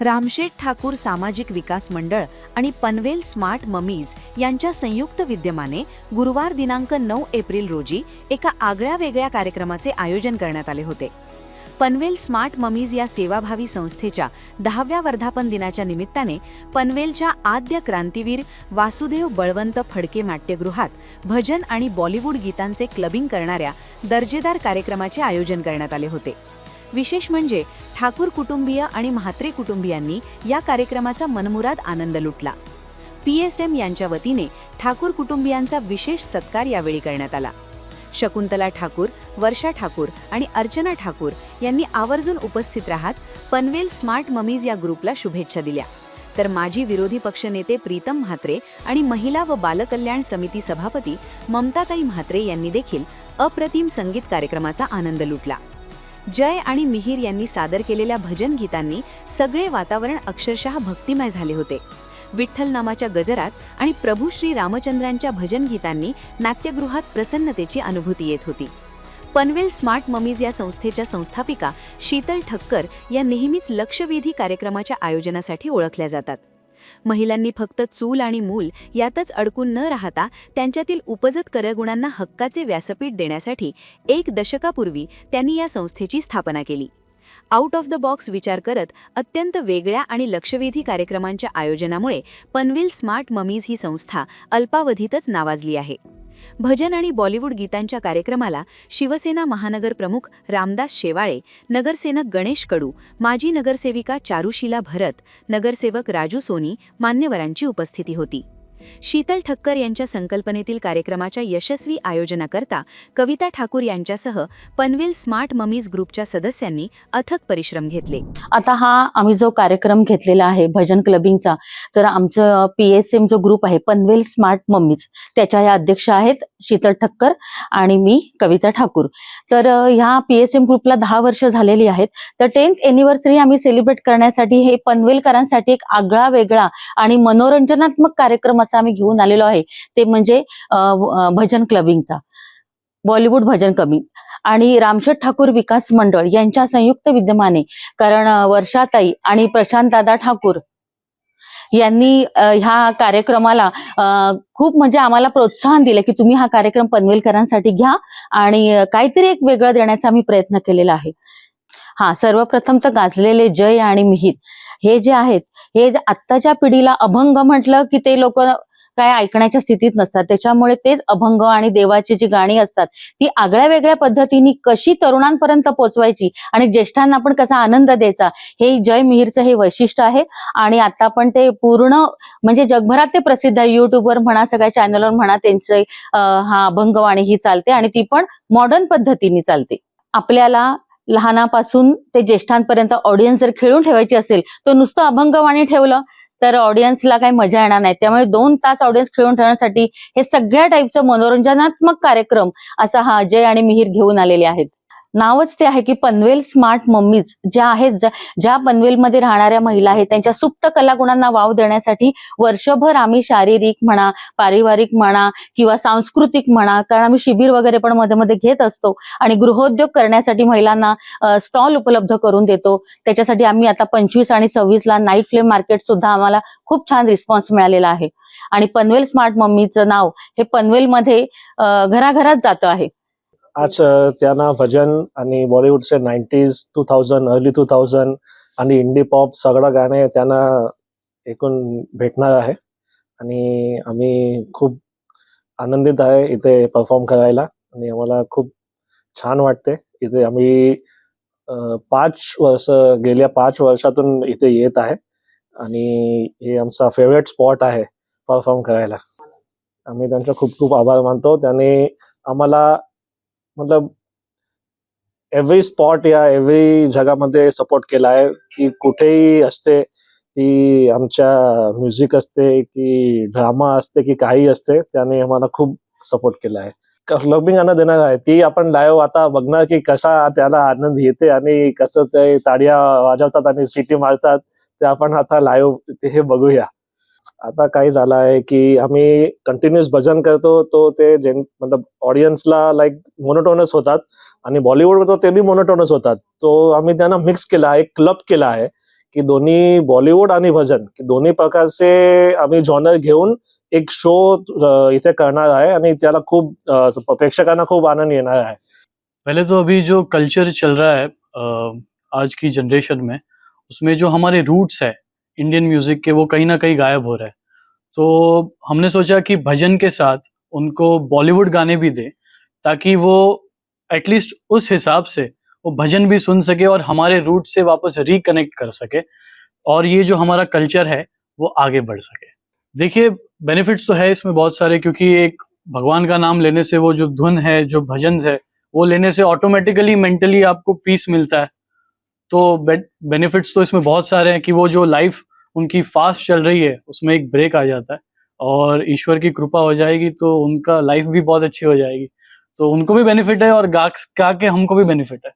रामशेठ ठाकूर सामाजिक विकास मंडळ आणि पनवेल स्मार्ट ममीज यांच्या संयुक्त विद्यमाने गुरुवार दिनांक 9 एप्रिल रोजी एका आगळ्या वेगळ्या कार्यक्रमाचे आयोजन करण्यात आले होते. पनवेल स्मार्ट ममीज या सेवाभावी संस्थेच्या 10व्या वर्धापन दिनाच्या निमित्ताने पनवेलच्या आद्य क्रांतीवीर वासुदेव बळवंत फडके नाट्यगृहात भजन आणि बॉलिवूड गीतांचे क्लबिंग करणाऱ्या दर्जेदार कार्यक्रमाचे आयोजन करण्यात आले होते. विशेष म्हणजे ठाकूर कुटुंबीय आणि म्हात्रे कुटुंबियांनी या कार्यक्रमाचा मनमुराद आनंद लुटला. PSM यांच्या वतीने ठाकूर कुटुंबियांचा विशेष सत्कार यावेळी करण्यात आला. शकुंतला ठाकूर, वर्षा ठाकूर आणि अर्चना ठाकूर यांनी आवर्जून उपस्थित राहत पनवेल स्मार्ट ममीज या ग्रुपला शुभेच्छा दिल्या. तर माजी विरोधी पक्षनेते प्रीतम म्हात्रे आणि महिला व बालकल्याण समिती सभापती ममताताई म्हात्रे यांनी देखील अप्रतिम संगीत कार्यक्रमाचा आनंद लुटला. जय आणि मिहीर यांनी सादर केलेल्या भजन गीतांनी सगळे वातावरण अक्षरशः भक्तिमय झाले होते. विठ्ठल नामाच्या गजरात आणि प्रभू श्री रामचंद्रांच्या भजन गीतांनी नाट्यगृहात प्रसन्नतेची अनुभूती येत होती. पनवेल स्मार्ट ममीज या संस्थेच्या संस्थापिका शीतल ठक्कर या नेहमीच लक्षवेधी कार्यक्रमाच्या आयोजनासाठी ओळखल्या जातात. महिलांनी फक्त चूल आणि मूल यातच अडकून न राहता त्यांच्यातील उपजत करगुणांना हक्काचे व्यासपीठ देण्यासाठी 1 दशकापूर्वी त्यांनी या संस्थेची स्थापना केली. आउट ऑफ द बॉक्स विचार करत अत्यंत वेगळ्या आणि लक्षवेधी कार्यक्रमांच्या आयोजनामुळे पनवेल स्मार्ट ममीज ही संस्था अल्पावधीतच नावाजली आहे. भजन आणि बॉलिवूड गीतांच्या कार्यक्रमाला शिवसेना महानगर प्रमुख रामदास शेवाळे, नगरसेवक गणेश कडू, माजी नगरसेविका चारुशीला भरत, नगरसेवक राजू सोनी मान्यवरांची उपस्थिती होती. शीतल ठक्कर यांच्या संकल्पनेतील कार्यक्रमाच्या यशस्वी आयोजनाकरता कविता ठाकूर यांच्यासह पनवेल स्मार्ट ममीज ग्रुपच्या सदस्यांनी अथक परिश्रम घेतले. आता हा आम्ही जो कार्यक्रम घेतलेला आहे भजन क्लबिंगचा, तर आमचं PSM जो ग्रुप आहे पनवेल स्मार्ट मम्मीज, त्याच्या या अध्यक्ष आहेत शीतल ठक्कर आणि मी कविता ठाकूर. तर ह्या PSM ग्रुपला 10 वर्ष झालेली आहेत. तर 10th एनिव्हर्सरी आम्ही सेलिब्रेट करण्यासाठी हे पनवेलकरांसाठी एक आगळा वेगळा आणि मनोरंजनात्मक कार्यक्रम आम्ही घेऊन आलेलो आहे. ते म्हणजे भजन क्लबिंगचा, बॉलिवूड भजन क्लबिंग आणि रामशेठ ठाकूर विकास मंडळ यांच्या संयुक्त विद्यमाने, कारण वर्षाताई आणि प्रशांत दादा ठाकूर यांनी ह्या कार्यक्रमाला खूप म्हणजे आम्हाला प्रोत्साहन दिले की तुम्ही हा कार्यक्रम पनवेलकरांसाठी घ्या आणि काहीतरी एक वेगळं देण्याचा आम्ही प्रयत्न केलेला आहे. सर्वप्रथम तर गाजलेले जय आणि मिहीर हे जे आहेत, हे आत्ताच्या पिढीला अभंग म्हटलं की ते लोक काय ऐकण्याच्या स्थितीत नसतात. त्याच्यामुळे तेच अभंग आणि देवाची जी गाणी असतात ती आगळ्या वेगळ्या पद्धतीने कशी तरुणांपर्यंत पोहोचवायची आणि ज्येष्ठांना पण कसा आनंद द्यायचा, हे जय मिहीरचं हे वैशिष्ट्य आहे. आणि आता पण ते पूर्ण म्हणजे जगभरात ते प्रसिद्ध आहे. युट्यूबवर म्हणा, सगळ्या चॅनलवर म्हणा, त्यांचे हा अभंगवाणी ही चालते आणि ती पण मॉडर्न पद्धतीने चालते. आपल्याला लहानापासून ते ज्येष्ठांपर्यंत ऑडियन्स जर खेळून ठेवायची असेल, तो नुसतं अभंगवाणी ठेवलं तर ऑडियन्सला काही मजा येणार नाही. त्यामुळे 2 तास ऑडियन्स खेळून ठेवण्यासाठी हे सगळ्या टाईपचं मनोरंजनात्मक कार्यक्रम असा हा जय आणि मिहीर घेऊन आलेले आहेत. नावच ते आहे की पनवेल स्मार्ट मम्मीज ज्या आहेत, ज्या पनवेलमध्ये राहणाऱ्या महिला आहेत त्यांच्या सुप्त कलागुणांना वाव देण्यासाठी वर्षभर आम्ही शारीरिक म्हणा, पारिवारिक म्हणा किंवा सांस्कृतिक म्हणा, कारण आम्ही शिबिर वगैरे पण मध्ये मध्ये घेत असतो आणि गृहोद्योग करण्यासाठी महिलांना स्टॉल उपलब्ध करून देतो. त्याच्यासाठी आम्ही आता 25 आणि 26ला नाईट फ्लेम मार्केट सुद्धा आम्हाला खूप छान रिस्पॉन्स मिळालेला आहे. आणि पनवेल स्मार्ट मम्मीचं नाव हे पनवेलमध्ये घराघरात जातं आहे. आज त्यांना भजन आणि बॉलिवूडचे 90s, 2000, अर्ली 2000 आणि इंडी पॉप सगळं गाणे त्यांना ऐकून भेटणार आहे आणि आम्ही खूप आनंदित आहे इथे परफॉर्म करायला आणि आम्हाला खूप छान वाटते. इथे आम्ही गेल्या 5 वर्षातून इथे येत आहे आणि हे आमचा फेवरेट स्पॉट आहे परफॉर्म करायला. आम्ही त्यांचा खूप खूप आभार मानतो. त्याने आम्हाला मतलब एव्हरी स्पॉट या एव्हरी जगामध्ये सपोर्ट केला आहे. की कुठेही असते, ती आमच्या म्युझिक असते की ड्रामा असते की काही असते, त्याने आम्हाला खूप सपोर्ट केला आहे. क्लबिंग आनंद देणार आहे ती आपण लाईव्ह आता बघणार की कसा त्याला आनंद येते आणि कसं ते ताड्या वाजवतात आणि सिटी मारतात, ते आपण आता लाईव्ह ते बघूया. आता काय झालं आहे की आम्ही कंटिन्युअस भजन करतो, तो ते मतलब ऑडियन्सला लाईक मोनोटोनस होतात आणि बॉलिवूड तो ते बी मोनोटोनस होतात. तो आम्ही त्यांना मिक्स केला आहे, क्लब केला आहे की दोन्ही बॉलिवूड आणि भजन दोन्ही प्रकारचे आम्ही जॉनर घेऊन एक शो इथे करणार आहे आणि त्याला खूप प्रेक्षकांना खूप आनंद येणार आहे. पहले तो अभी जो कल्चर चल रहा है आज की जनरेशन में, उसमें जो हमारे रूट्स है इंडियन म्यूजिक के, वो कहीं ना कहीं गायब हो रहे हैं. तो हमने सोचा कि भजन के साथ उनको बॉलीवुड गाने भी दें, ताकि वो एटलीस्ट उस हिसाब से वो भजन भी सुन सके और हमारे रूट से वापस रिकनेक्ट कर सके, और ये जो हमारा कल्चर है वो आगे बढ़ सके. देखिए, बेनिफिट्स तो है इसमें बहुत सारे, क्योंकि एक भगवान का नाम लेने से वो जो धुन है, जो भजन है, वो लेने से ऑटोमेटिकली मेंटली आपको पीस मिलता है. तो बेनिफिट्स तो इसमें बहुत सारे हैं कि वो जो लाइफ उनकी फास्ट चल रही है उसमें एक ब्रेक आ जाता है, और ईश्वर की कृपा हो जाएगी तो उनका लाइफ भी बहुत अच्छी हो जाएगी. तो उनको भी बेनिफिट है और गा के हमको भी बेनिफिट है.